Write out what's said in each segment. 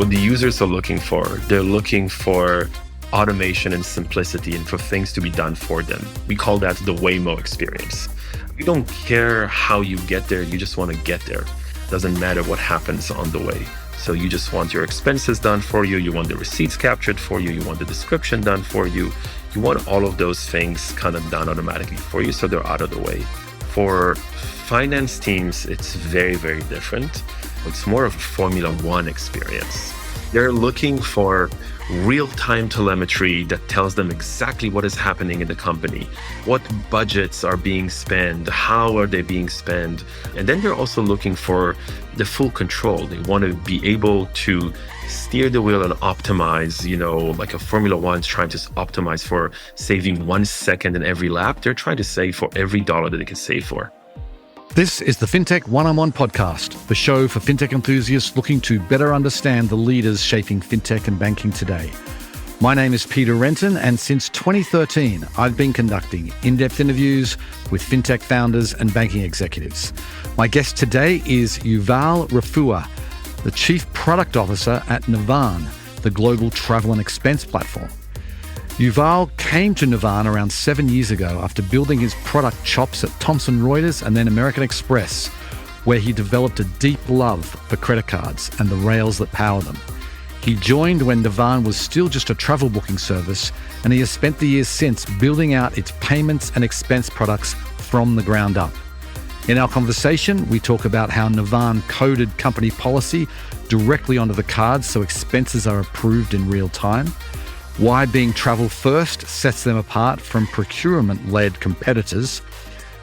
What the users are looking for, they're looking for automation and simplicity and for things to be done for them. We call that the Waymo experience. You don't care how you get there, you just want to get there. Doesn't matter what happens on the way. So you just want your expenses done for you, you want the receipts captured for you, you want the description done for you. You want all of those things kind of done automatically for you so they're out of the way. For finance teams, it's very, very different. It's more of a Formula One experience. They're looking for real-time telemetry that tells them exactly what is happening in the company, what budgets are being spent, how are they being spent. And then they're also looking for the full control. They want to be able to steer the wheel and optimize, like a Formula One's trying to optimize for saving 1 second in every lap. They're trying to save for every dollar that they can save for. This is the FinTech One-on-One podcast, the show for FinTech enthusiasts looking to better understand the leaders shaping FinTech and banking today. My name is Peter Renton, and since 2013, I've been conducting in-depth interviews with FinTech founders and banking executives. My guest today is Yuval Refua, the Chief Product Officer at Navan, the global travel and expense platform. Yuval came to Navan around 7 years ago after building his product chops at Thomson Reuters and then American Express, where he developed a deep love for credit cards and the rails that power them. He joined when Navan was still just a travel booking service, and he has spent the years since building out its payments and expense products from the ground up. In our conversation, we talk about how Navan coded company policy directly onto the cards so expenses are approved in real time, why being travel first sets them apart from procurement-led competitors,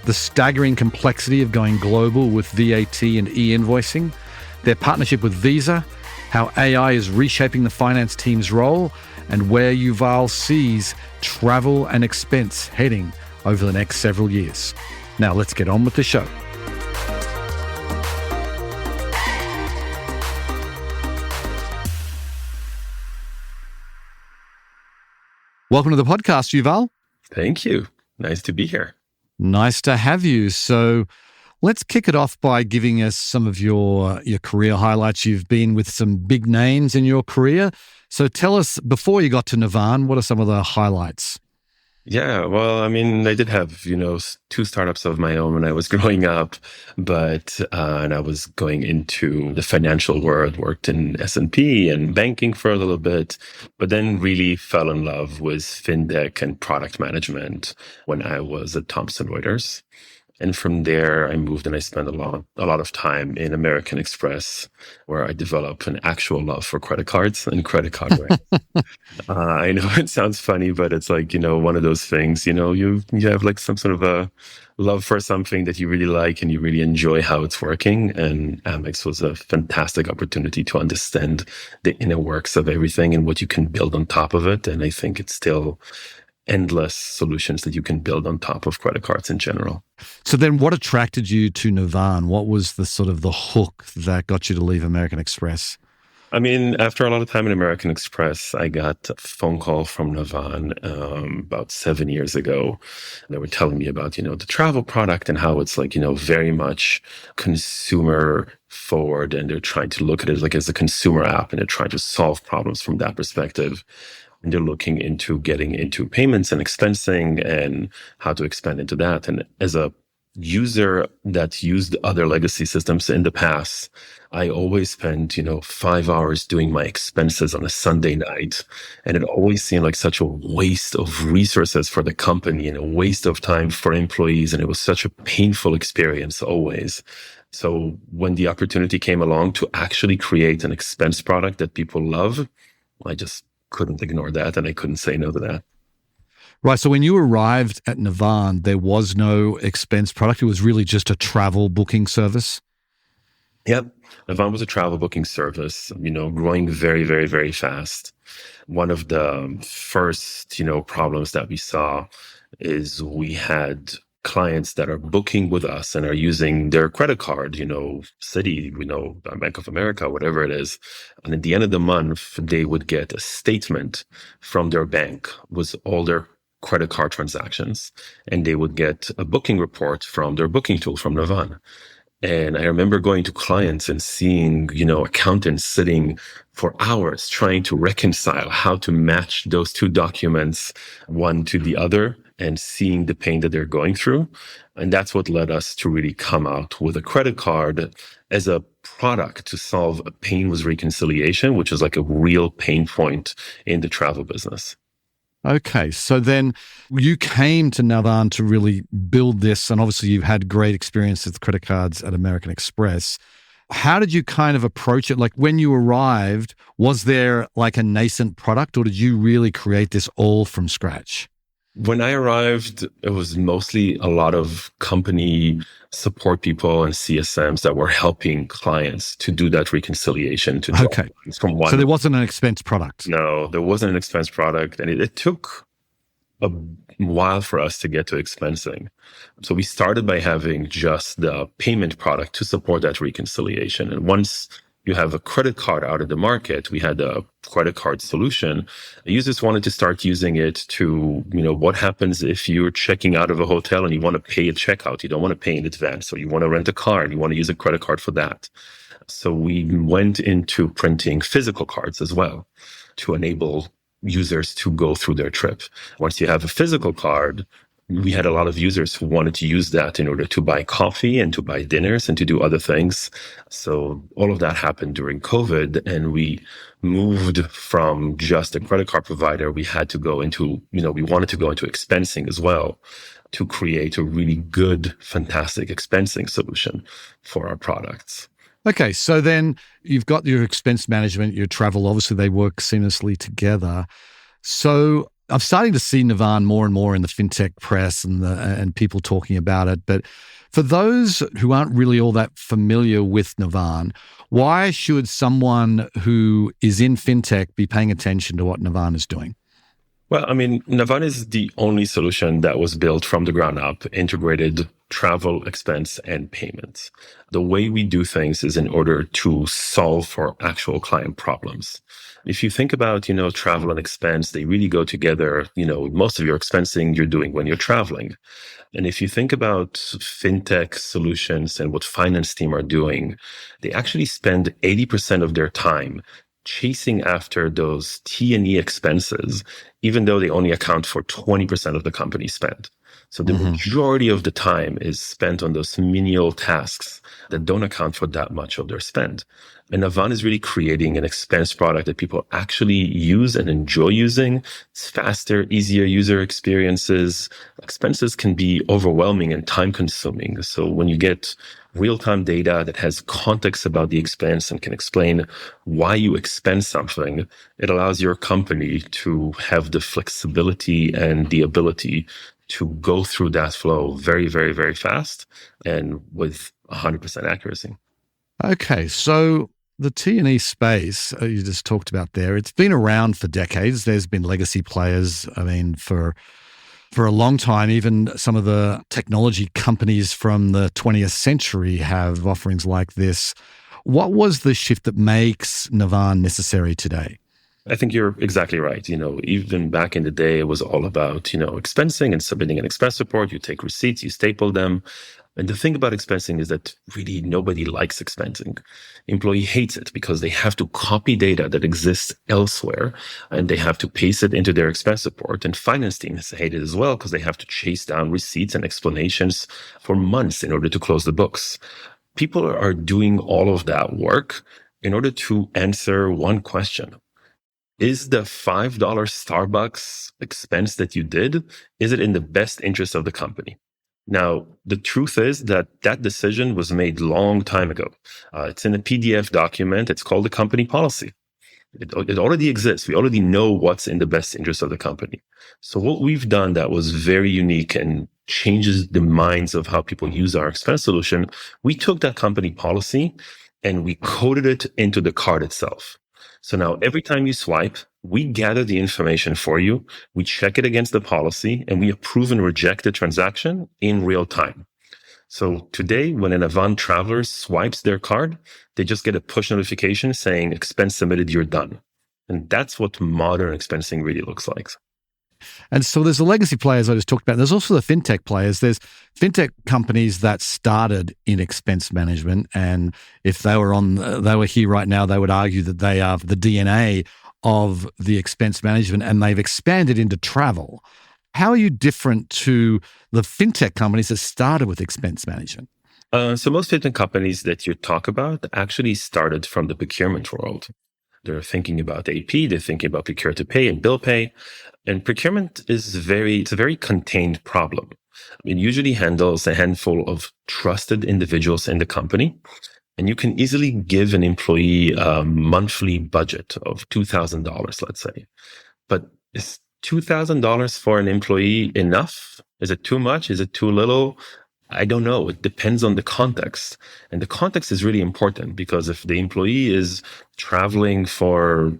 the staggering complexity of going global with VAT and e-invoicing, their partnership with Visa, how AI is reshaping the finance team's role, and where Yuval sees travel and expense heading over the next several years. Now let's get on with the show. Welcome to the podcast, Yuval. Thank you. Nice to be here. Nice to have you. So let's kick it off by giving us some of your career highlights. You've been with some big names in your career. So tell us, before you got to Navan, what are some of the highlights? Yeah, well, I did have, 2 startups of my own when I was growing up, but and I was going into the financial world, worked in S&P and banking for a little bit, but then really fell in love with fintech and product management when I was at Thomson Reuters. And from there, I moved and I spent a lot of time in American Express, where I developed an actual love for credit cards and credit card rates. I know it sounds funny, but it's like, one of those things, you have like some sort of a love for something that you really like and you really enjoy how it's working. And Amex was a fantastic opportunity to understand the inner works of everything and what you can build on top of it. And I think it's still endless solutions that you can build on top of credit cards in general. So then what attracted you to Navan? What was the sort of the hook that got you to leave American Express? After a lot of time in American Express, I got a phone call from Navan about 7 years ago. They were telling me about, the travel product and how it's like, very much consumer forward. And they're trying to look at it like as a consumer app, and they're trying to solve problems from that perspective. And they're looking into getting into payments and expensing and how to expand into that. And as a user that used other legacy systems in the past, I always spent, 5 hours doing my expenses on a Sunday night. And it always seemed like such a waste of resources for the company and a waste of time for employees. And it was such a painful experience always. So when the opportunity came along to actually create an expense product that people love, I just couldn't ignore that, and I couldn't say no to that. Right. So when you arrived at Navan, there was no expense product. It was really just a travel booking service. Yep. Navan was a travel booking service, growing very, very, very fast. One of the first, problems that we saw is we had clients that are booking with us and are using their credit card, Citi, Bank of America, whatever it is. And at the end of the month, they would get a statement from their bank with all their credit card transactions. And they would get a booking report from their booking tool from Navan. And I remember going to clients and seeing, accountants sitting for hours trying to reconcile how to match those two documents, one to the other, and seeing the pain that they're going through. And that's what led us to really come out with a credit card as a product to solve a pain with reconciliation, which is like a real pain point in the travel business. Okay, so then you came to Navan to really build this, and obviously you've had great experience with credit cards at American Express. How did you kind of approach it? Like when you arrived, was there like a nascent product, or did you really create this all from scratch? When I arrived, it was mostly a lot of company support people and CSMs that were helping clients to do that reconciliation. Okay. From one. So there wasn't an expense product? No, there wasn't an expense product. And it took a while for us to get to expensing. So we started by having just the payment product to support that reconciliation. And once you have a credit card out of the market, we had a credit card solution. Users wanted to start using it to, what happens if you're checking out of a hotel and you want to pay a checkout? You don't want to pay in advance, or you want to rent a car and you want to use a credit card for that. So we went into printing physical cards as well to enable users to go through their trip. Once you have a physical card, we had a lot of users who wanted to use that in order to buy coffee and to buy dinners and to do other things. So all of that happened during COVID, and we moved from just a credit card provider. We had to go into, we wanted to go into expensing as well to create a really good, fantastic expensing solution for our products. Okay, so then you've got your expense management, your travel, obviously they work seamlessly together. So I'm starting to see Navan more and more in the fintech press and people talking about it. But for those who aren't really all that familiar with Navan, why should someone who is in fintech be paying attention to what Navan is doing? Well, Navan is the only solution that was built from the ground up, integrated travel, expense, and payments. The way we do things is in order to solve for actual client problems. If you think about, travel and expense, they really go together. Most of your expensing you're doing when you're traveling. And if you think about fintech solutions and what finance team are doing, they actually spend 80% of their time chasing after those T&E expenses, even though they only account for 20% of the company spend. So the majority of the time is spent on those menial tasks that don't account for that much of their spend. And Navan is really creating an expense product that people actually use and enjoy using. It's faster, easier user experiences. Expenses can be overwhelming and time consuming. So when you get real-time data that has context about the expense and can explain why you expense something, it allows your company to have the flexibility and the ability to go through that flow very, very, very fast and with 100% accuracy. Okay, so the T&E space you just talked about there, it's been around for decades. There's been legacy players, for a long time. Even some of the technology companies from the 20th century have offerings like this. What was the shift that makes Navan necessary today? I think you're exactly right. Even back in the day, it was all about, expensing and submitting an expense report. You take receipts, you staple them. And the thing about expensing is that really nobody likes expensing. Employee hates it because they have to copy data that exists elsewhere and they have to paste it into their expense report. And finance teams hate it as well because they have to chase down receipts and explanations for months in order to close the books. People are doing all of that work in order to answer one question. Is the $5 Starbucks expense that you did, is it in the best interest of the company? Now, the truth is that decision was made long time ago. It's in a PDF document. It's called the company policy. It already exists. We already know what's in the best interest of the company. So what we've done that was very unique and changes the minds of how people use our expense solution, we took that company policy and we coded it into the card itself. So now every time you swipe, we gather the information for you, we check it against the policy, and we approve and reject the transaction in real time. So today, when an Navan traveler swipes their card, they just get a push notification saying, expense submitted, you're done. And that's what modern expensing really looks like. And so there's the legacy players I just talked about. There's also the fintech players. There's fintech companies that started in expense management, and if they were here right now, they would argue that they are the DNA of the expense management, and they've expanded into travel. How are you different to the fintech companies that started with expense management? So most fintech companies that you talk about actually started from the procurement world. They're thinking about AP, they're thinking about procure to pay and bill pay. And procurement is it's a very contained problem. It usually handles a handful of trusted individuals in the company. And you can easily give an employee a monthly budget of $2,000, let's say. But is $2,000 for an employee enough? Is it too much? Is it too little? I don't know. It depends on the context. And the context is really important, because if the employee is traveling for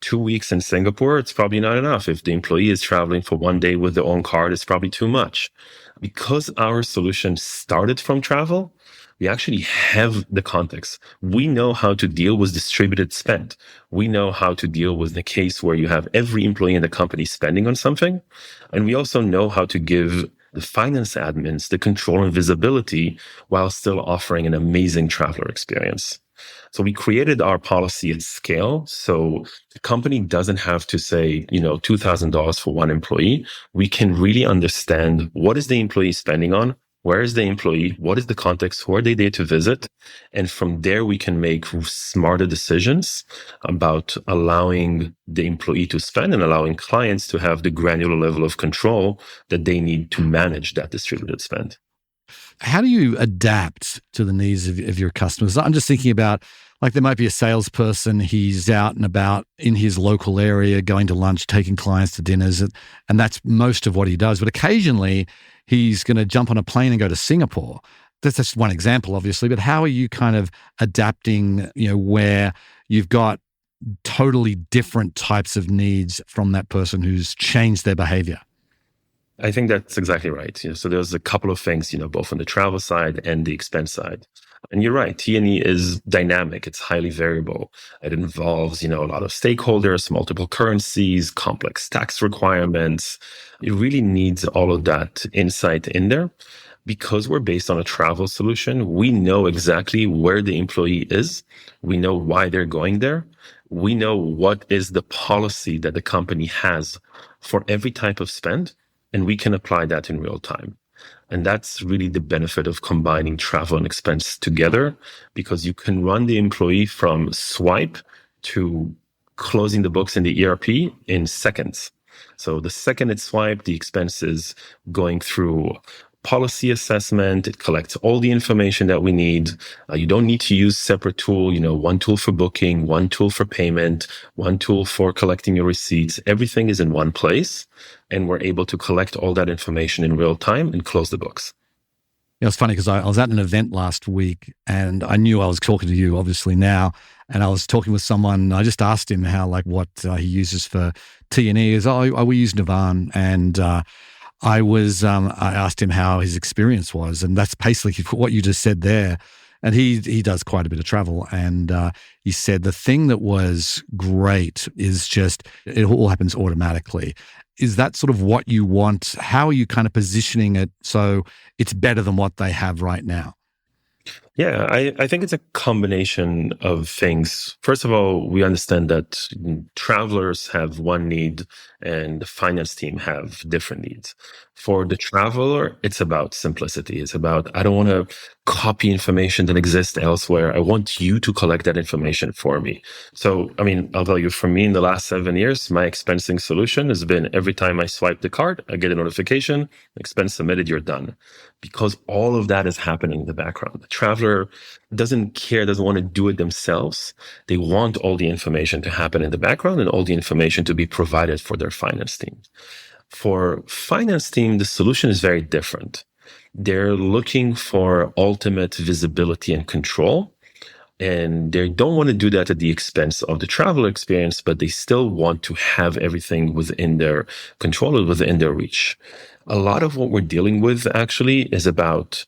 2 weeks in Singapore, it's probably not enough. If the employee is traveling for one day with their own card, it's probably too much. Because our solution started from travel, we actually have the context. We know how to deal with distributed spend. We know how to deal with the case where you have every employee in the company spending on something. And we also know how to give the finance admins the control and visibility while still offering an amazing traveler experience. So we created our policy at scale. So the company doesn't have to say, $2,000 for one employee. We can really understand what is the employee spending on, where is the employee, what is the context, who are they there to visit? And from there, we can make smarter decisions about allowing the employee to spend and allowing clients to have the granular level of control that they need to manage that distributed spend. How do you adapt to the needs of your customers? I'm just thinking about, like, there might be a salesperson, he's out and about in his local area, going to lunch, taking clients to dinners, and that's most of what he does. But occasionally he's going to jump on a plane and go to Singapore. That's just one example, obviously, but how are you kind of adapting, where you've got totally different types of needs from that person who's changed their behavior? I think that's exactly right. So there's a couple of things, both on the travel side and the expense side. And you're right, T&E is dynamic. It's highly variable. It involves, a lot of stakeholders, multiple currencies, complex tax requirements. It really needs all of that insight in there. Because we're based on a travel solution, we know exactly where the employee is. We know why they're going there. We know what is the policy that the company has for every type of spend. And we can apply that in real time. And that's really the benefit of combining travel and expense together, because you can run the employee from swipe to closing the books in the ERP in seconds. So the second it's swiped, the expense is going through policy assessment. It collects all the information that we need. You don't need to use separate tool, one tool for booking, one tool for payment, one tool for collecting your receipts. Everything is in one place, and we're able to collect all that information in real time and close the books. It's funny because I was at an event last week, and I knew I was talking to you obviously now, and I was talking with someone. I just asked him what he uses for T&E. He goes, we use Navan, and I asked him how his experience was, and that's basically what you just said there. And he does quite a bit of travel, and he said the thing that was great is just it all happens automatically. Is that sort of what you want? How are you kind of positioning it so it's better than what they have right now? Yeah, I think it's a combination of things. First of all, we understand that travelers have one need and the finance team have different needs. For the traveler, it's about simplicity. It's about, I don't want to copy information that exists elsewhere. I want you to collect that information for me. So, I'll tell you, for me in the last 7 years, my expensing solution has been every time I swipe the card, I get a notification, expense submitted, you're done. Because all of that is happening in the background. The traveler doesn't want to do it themselves. They want all the information to happen in the background and all the information to be provided for their finance team. For finance team, the solution is very different. They're looking for ultimate visibility and control. And they don't want to do that at the expense of the travel experience, but they still want to have everything within their control, within their reach. A lot of what we're dealing with actually is about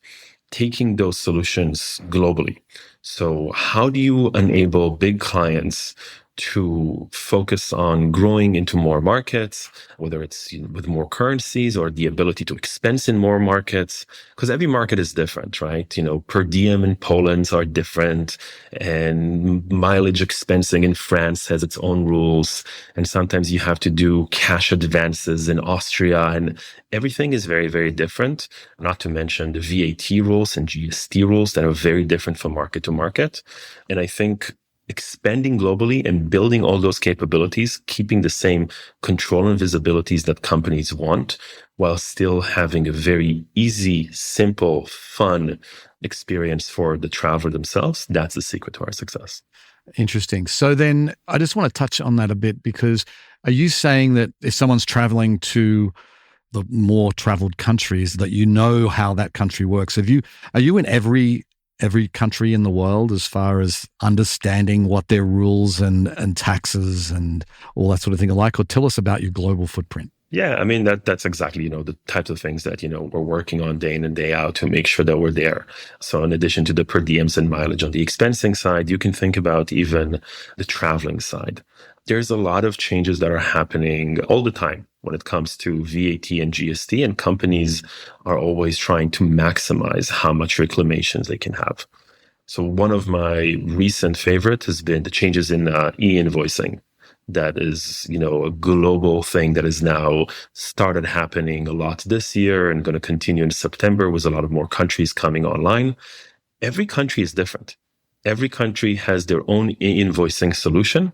taking those solutions globally. So how do you enable big clients to focus on growing into more markets, whether it's with more currencies or the ability to expense in more markets, because every market is different, right? Per diem in Poland are different, and mileage expensing in France has its own rules. And sometimes you have to do cash advances in Austria, and everything is very, very different, not to mention the VAT rules and GST rules that are very different from market to market. And I think expanding globally and building all those capabilities, keeping the same control and visibilities that companies want, while still having a very easy, simple, fun experience for the traveler themselves, that's the secret to our success. Interesting. So then I just want to touch on that a bit, because are you saying that if someone's traveling to the more traveled countries, that you know how that country works? Are you in every country in the world as far as understanding what their rules and taxes and all that sort of thing are like? Or tell us about your global footprint. Yeah, I mean, that's exactly, the types of things that, we're working on day in and day out to make sure that we're there. So in addition to the per diems and mileage on the expensing side, you can think about even the traveling side. There's a lot of changes that are happening all the time when it comes to VAT and GST, and companies are always trying to maximize how much reclamations they can have. So one of my recent favorites has been the changes in e-invoicing. That is, a global thing that is now started happening a lot this year and going to continue in September with a lot of more countries coming online. Every country is different. Every country has their own e-invoicing solution.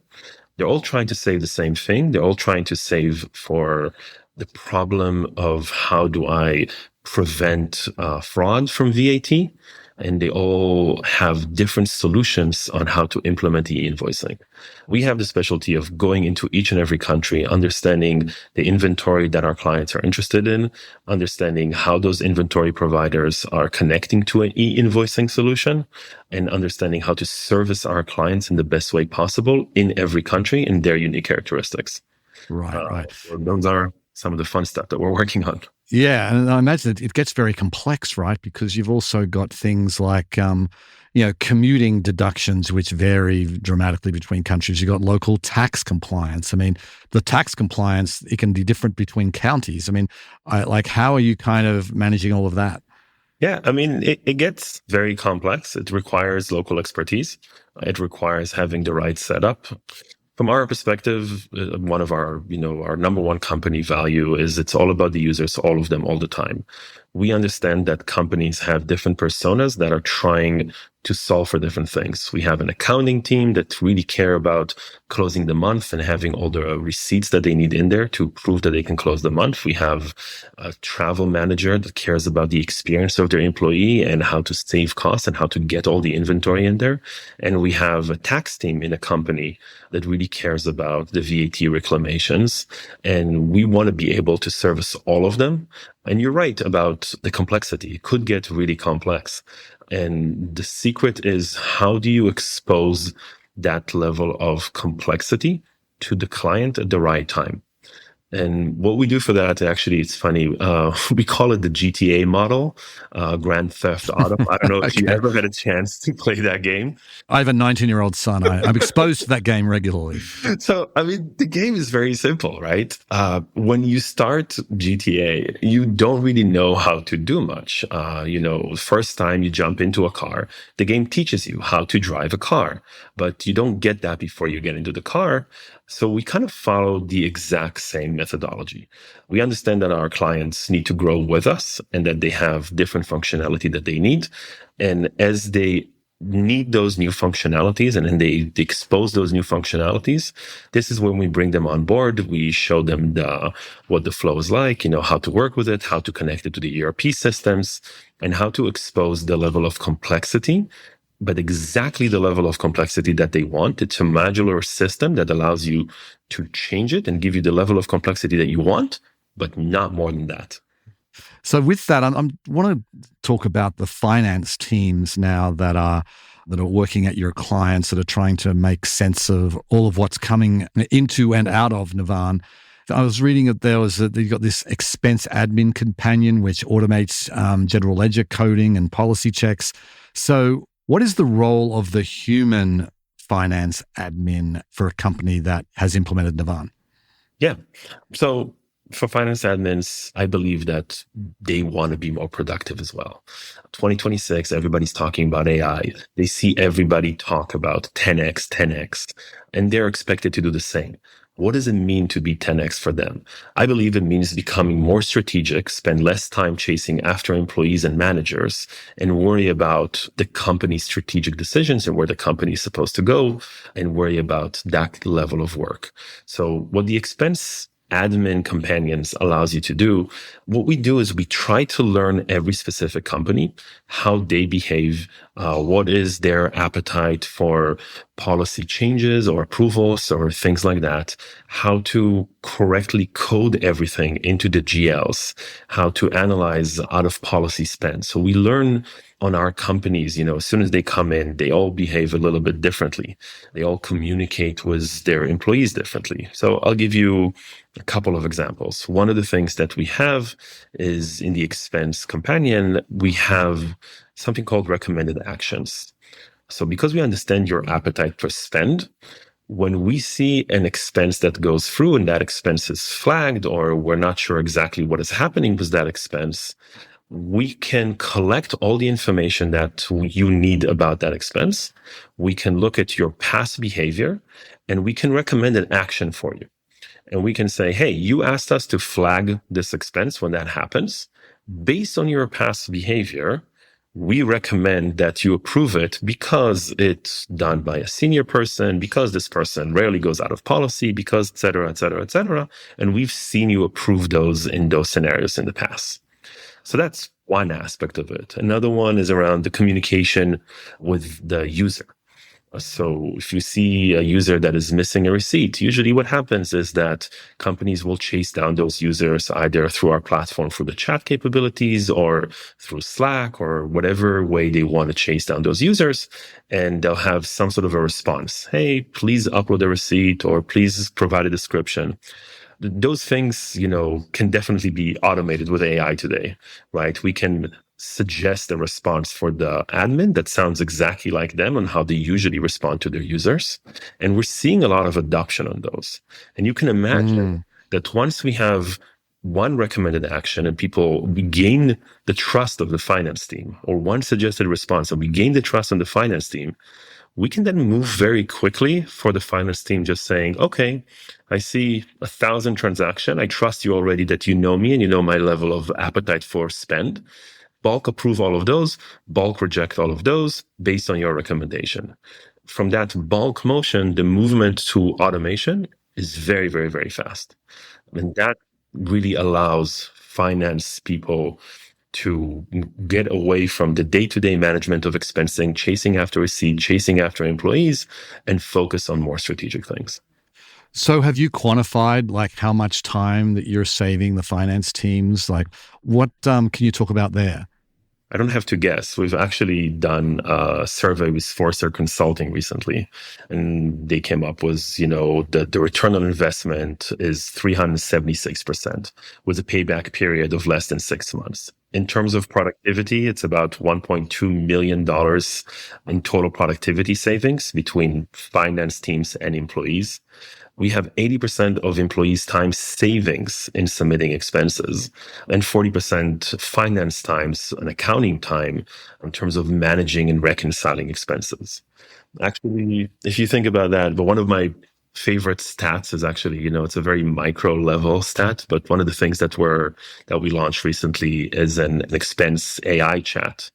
They're all trying to save the same thing. They're all trying to save for the problem of how do I prevent fraud from VAT. And they all have different solutions on how to implement e-invoicing. We have the specialty of going into each and every country, understanding the inventory that our clients are interested in, understanding how those inventory providers are connecting to an e-invoicing solution, and understanding how to service our clients in the best way possible in every country and their unique characteristics. Right. So those are some of the fun stuff that we're working on. Yeah, and I imagine it gets very complex, right? Because you've also got things like, commuting deductions, which vary dramatically between countries. You've got local tax compliance. I mean, the tax compliance, it can be different between counties. I mean, how are you kind of managing all of that? Yeah, I mean, it gets very complex. It requires local expertise. It requires having the right setup. From our perspective, one of our number one company value is it's all about the users, all of them, all the time. We understand that companies have different personas that are trying to solve for different things. We have an accounting team that really care about closing the month and having all the receipts that they need in there to prove that they can close the month. We have a travel manager that cares about the experience of their employee and how to save costs and how to get all the inventory in there. And we have a tax team in a company that really cares about the VAT reclamations. And we want to be able to service all of them. And you're right about the complexity. It could get really complex. And the secret is, how do you expose that level of complexity to the client at the right time? And what we do for that, actually, it's funny. We call it the GTA model, Grand Theft Auto. I don't know if you ever had a chance to play that game. I have a 19-year-old son. I'm exposed to that game regularly. So, I mean, the game is very simple, right? When you start GTA, you don't really know how to do much. First time you jump into a car, the game teaches you how to drive a car, but you don't get that before you get into the car. So we kind of follow the exact same methodology. We understand that our clients need to grow with us and that they have different functionality that they need. And as they need those new functionalities and then they expose those new functionalities, this is when we bring them on board. We show them what the flow is like, how to work with it, how to connect it to the ERP systems, and how to expose the level of complexity, but exactly the level of complexity that they want. It's a modular system that allows you to change it and give you the level of complexity that you want, but not more than that. So with that, I want to talk about the finance teams now that are working at your clients, that are trying to make sense of all of what's coming into and out of Navan. I was reading that you've got this expense admin companion, which automates general ledger coding and policy checks. So what is the role of the human finance admin for a company that has implemented Navan? Yeah. So for finance admins, I believe that they want to be more productive as well. 2026, everybody's talking about AI. They see everybody talk about 10x, 10x, and they're expected to do the same. What does it mean to be 10x for them? I believe it means becoming more strategic, spend less time chasing after employees and managers, and worry about the company's strategic decisions and where the company is supposed to go, and worry about that level of work. So what the expense admin companions allows you to do, what we do is we try to learn every specific company, how they behave, what is their appetite for policy changes or approvals or things like that, how to correctly code everything into the GLs, how to analyze out of policy spend. So we learn on our companies, as soon as they come in, they all behave a little bit differently. They all communicate with their employees differently. So I'll give you a couple of examples. One of the things that we have is in the expense companion, we have something called recommended actions. So because we understand your appetite for spend, when we see an expense that goes through and that expense is flagged, or we're not sure exactly what is happening with that expense, we can collect all the information that you need about that expense. We can look at your past behavior and we can recommend an action for you. And we can say, hey, you asked us to flag this expense when that happens. Based on your past behavior, we recommend that you approve it because it's done by a senior person, because this person rarely goes out of policy, because et cetera, et cetera, et cetera. And we've seen you approve those in those scenarios in the past. So that's one aspect of it. Another one is around the communication with the user. So if you see a user that is missing a receipt, usually what happens is that companies will chase down those users either through our platform, through the chat capabilities, or through Slack, or whatever way they want to chase down those users. And they'll have some sort of a response. Hey, please upload a receipt, or please provide a description. Those things, can definitely be automated with AI today, right? We can suggest a response for the admin that sounds exactly like them on how they usually respond to their users. And we're seeing a lot of adoption on those. And you can imagine that once we have one recommended action and we gain the trust of the finance team, or one suggested response and we gain the trust of the finance team, we can then move very quickly for the finance team just saying, okay, I see 1,000 transactions. I trust you already that you know me and you know my level of appetite for spend. Bulk approve all of those, bulk reject all of those based on your recommendation. From that bulk motion, the movement to automation is very, very, very fast. And that really allows finance people to get away from the day-to-day management of expensing, chasing after receipt, chasing after employees, and focus on more strategic things. So have you quantified how much time that you're saving the finance teams? What can you talk about there? I don't have to guess. We've actually done a survey with Forrester Consulting recently, and they came up with, the return on investment is 376% with a payback period of less than 6 months. In terms of productivity, it's about $1.2 million in total productivity savings between finance teams and employees. We have 80% of employees' time savings in submitting expenses and 40% finance times and accounting time in terms of managing and reconciling expenses. Actually, if you think about that, but one of my favorite stats is actually, it's a very micro level stat, but one of the things that we launched recently is an expense AI chat.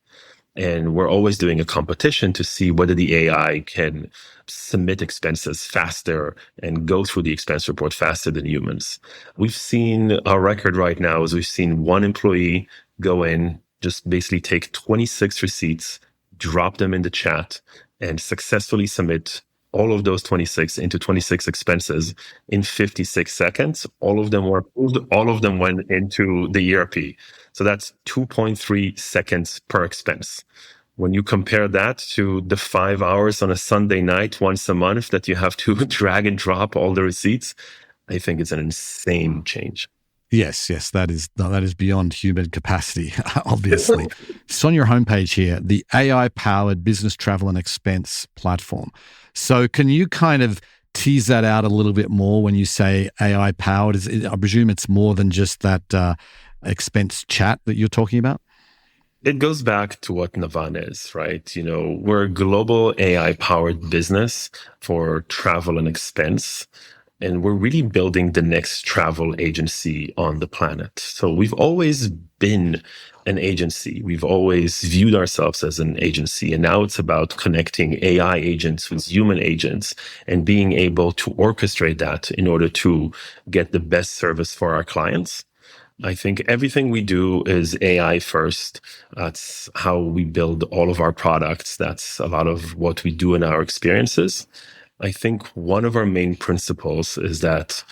And we're always doing a competition to see whether the AI can submit expenses faster and go through the expense report faster than humans. We've seen our record right now is we've seen one employee go in, just basically take 26 receipts, drop them in the chat, and successfully submit all of those 26 into 26 expenses in 56 seconds. All of them were approved. All of them went into the ERP. So that's 2.3 seconds per expense. When you compare that to the 5 hours on a Sunday night once a month that you have to drag and drop all the receipts, I think it's an insane change. Yes, that is beyond human capacity, obviously. It's on your homepage here, the AI-powered business travel and expense platform. So can you kind of tease that out a little bit more when you say AI-powered? I presume it's more than just that expense chat that you're talking about? It goes back to what Navan is, right? We're a global AI powered business for travel and expense. And we're really building the next travel agency on the planet. So we've always been an agency. We've always viewed ourselves as an agency. And now it's about connecting AI agents with human agents and being able to orchestrate that in order to get the best service for our clients. I think everything we do is AI first. That's how we build all of our products. That's a lot of what we do in our experiences. I think one of our main principles is that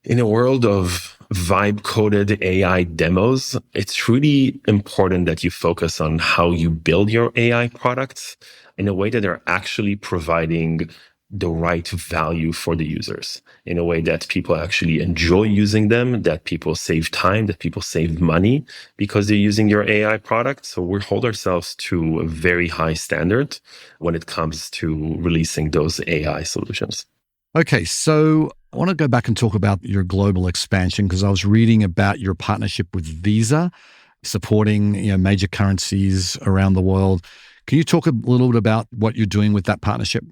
in a world of vibe coded AI demos, it's really important that you focus on how you build your AI products in a way that they're actually providing the right value for the users, in a way that people actually enjoy using them, that people save time, that people save money because they're using your AI product. So we hold ourselves to a very high standard when it comes to releasing those AI solutions. Okay, so I want to go back and talk about your global expansion because I was reading about your partnership with Visa, supporting major currencies around the world. Can you talk a little bit about what you're doing with that partnership?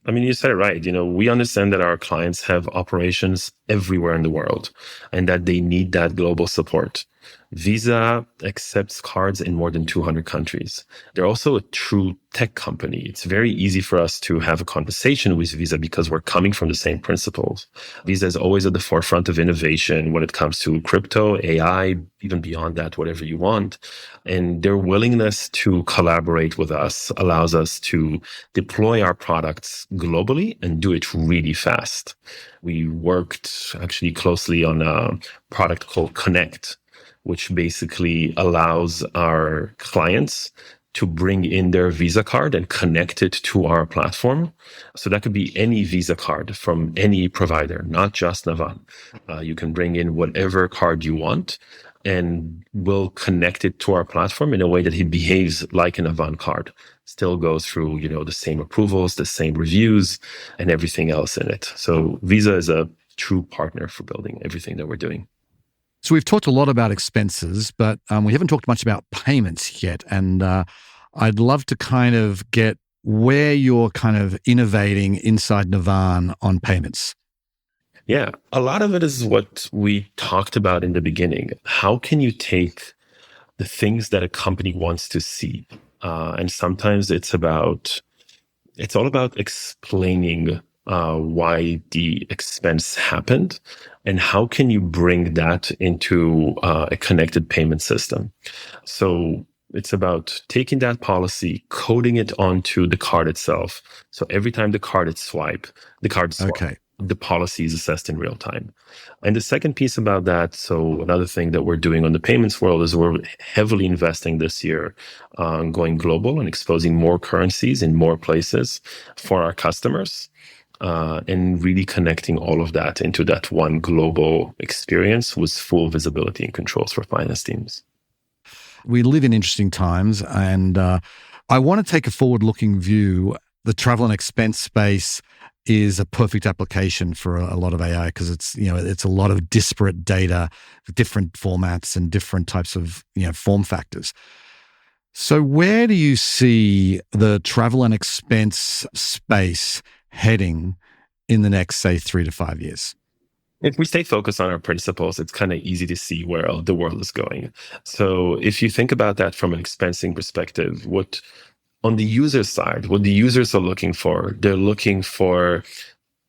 I mean, you said it right. We understand that our clients have operations everywhere in the world and that they need that global support. Visa accepts cards in more than 200 countries. They're also a true tech company. It's very easy for us to have a conversation with Visa because we're coming from the same principles. Visa is always at the forefront of innovation when it comes to crypto, AI, even beyond that, whatever you want. And their willingness to collaborate with us allows us to deploy our products globally and do it really fast. We worked actually closely on a product called Connect, which basically allows our clients to bring in their Visa card and connect it to our platform. So that could be any Visa card from any provider, not just Navan. You can bring in whatever card you want and we'll connect it to our platform in a way that it behaves like a Navan card. Still goes through, the same approvals, the same reviews and everything else in it. So Visa is a true partner for building everything that we're doing. So we've talked a lot about expenses, but we haven't talked much about payments yet. And I'd love to kind of get where you're kind of innovating inside Navan on payments. Yeah, a lot of it is what we talked about in the beginning. How can you take the things that a company wants to see? And sometimes it's all about explaining why the expense happened and how can you bring that into a connected payment system. So it's about taking that policy, coding it onto the card itself. So every time the card is swiped, Okay. the policy is assessed in real time. And the second piece about that, so another thing that we're doing on the payments world is we're heavily investing this year on going global and exposing more currencies in more places for our customers. And really connecting all of that into that one global experience with full visibility and controls for finance teams. We live in interesting times, and I want to take a forward-looking view. The travel and expense space is a perfect application for a lot of AI because it's a lot of disparate data, different formats, and different types of form factors. So, where do you see the travel and expense space heading in the next, say, 3 to 5 years? If we stay focused on our principles, it's kind of easy to see where the world is going. So if you think about that from an expensing perspective, on the user side, what the users are looking for, they're looking for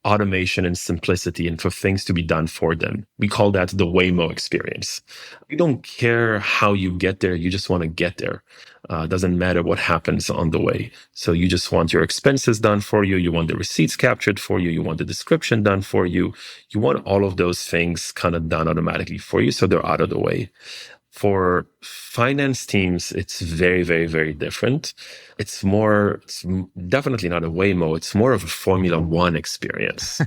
automation and simplicity and for things to be done for them. We call that the Waymo experience. You don't care how you get there. You just want to get there. Doesn't matter what happens on the way. So you just want your expenses done for you. You want the receipts captured for you. You want the description done for you. You want all of those things kind of done automatically for you. So they're out of the way. For finance teams, it's very, very, very different. It's definitely not a Waymo. It's more of a Formula One experience,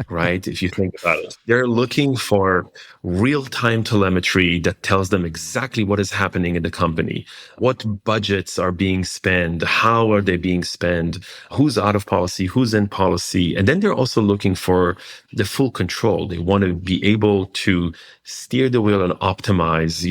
right? If you think about it, they're looking for real-time telemetry that tells them exactly what is happening in the company, what budgets are being spent, how are they being spent, who's out of policy, who's in policy. And then they're also looking for the full control. They want to be able to steer the wheel and optimize,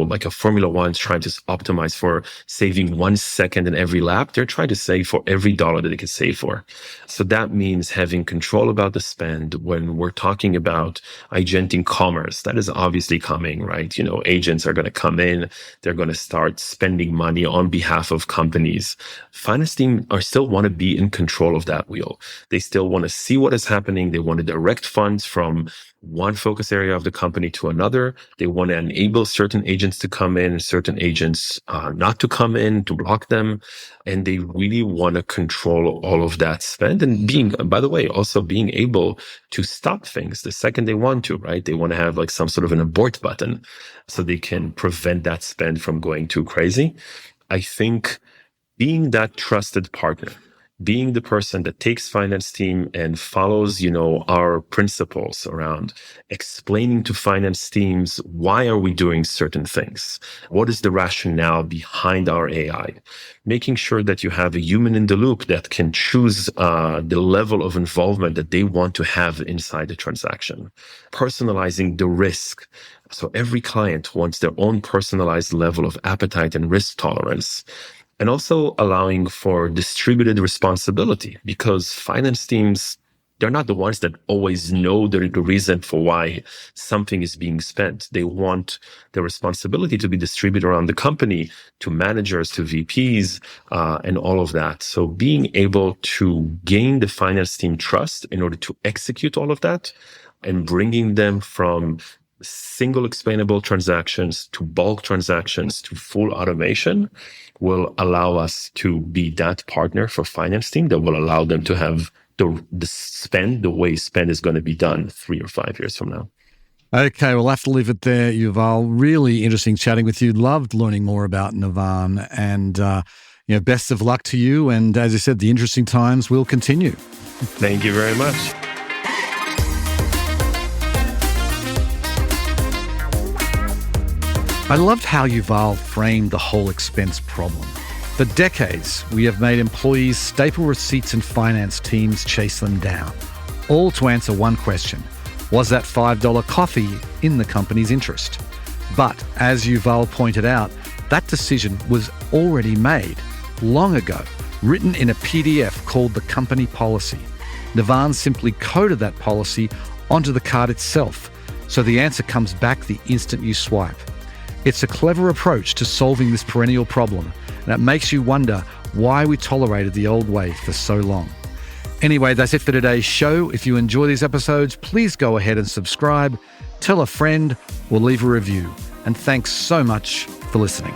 like a Formula One's trying to optimize for saving 1 second in every lap. They're trying to save for every dollar that they can save for. So that means having control about the spend. When we're talking about agenting commerce, that is obviously coming, right? Agents are going to come in. They're going to start spending money on behalf of companies. Finance team still want to be in control of that wheel. They still want to see what is happening. They want to direct funds from one focus area of the company to another. They want to enable certain agents to come in, certain agents not to come in, to block them. And they really want to control all of that spend. And by the way, also being able to stop things the second they want to, right? They want to have like some sort of an abort button so they can prevent that spend from going too crazy. I think being that trusted partner, being the person that takes finance team and follows, our principles around explaining to finance teams, why are we doing certain things? What is the rationale behind our AI? Making sure that you have a human in the loop that can choose the level of involvement that they want to have inside the transaction. Personalizing the risk. So every client wants their own personalized level of appetite and risk tolerance. And also allowing for distributed responsibility, because finance teams, they're not the ones that always know the reason for why something is being spent. They want the responsibility to be distributed around the company to managers, to VPs, and all of that. So being able to gain the finance team trust in order to execute all of that and bringing them from single explainable transactions to bulk transactions to full automation will allow us to be that partner for finance team that will allow them to have the way spend is going to be done 3 or 5 years from now. Okay, we'll have to leave it there, Yuval. Really interesting chatting with you. Loved learning more about Navan, and best of luck to you. And as you said, the interesting times will continue. Thank you very much. I loved how Yuval framed the whole expense problem. For decades, we have made employees staple receipts and finance teams chase them down, all to answer one question: was that $5 coffee in the company's interest? But as Yuval pointed out, that decision was already made long ago, written in a PDF called the company policy. Navan simply coded that policy onto the card itself, so the answer comes back the instant you swipe. It's a clever approach to solving this perennial problem, and it makes you wonder why we tolerated the old way for so long. Anyway, that's it for today's show. If you enjoy these episodes, please go ahead and subscribe, tell a friend, or leave a review. And thanks so much for listening.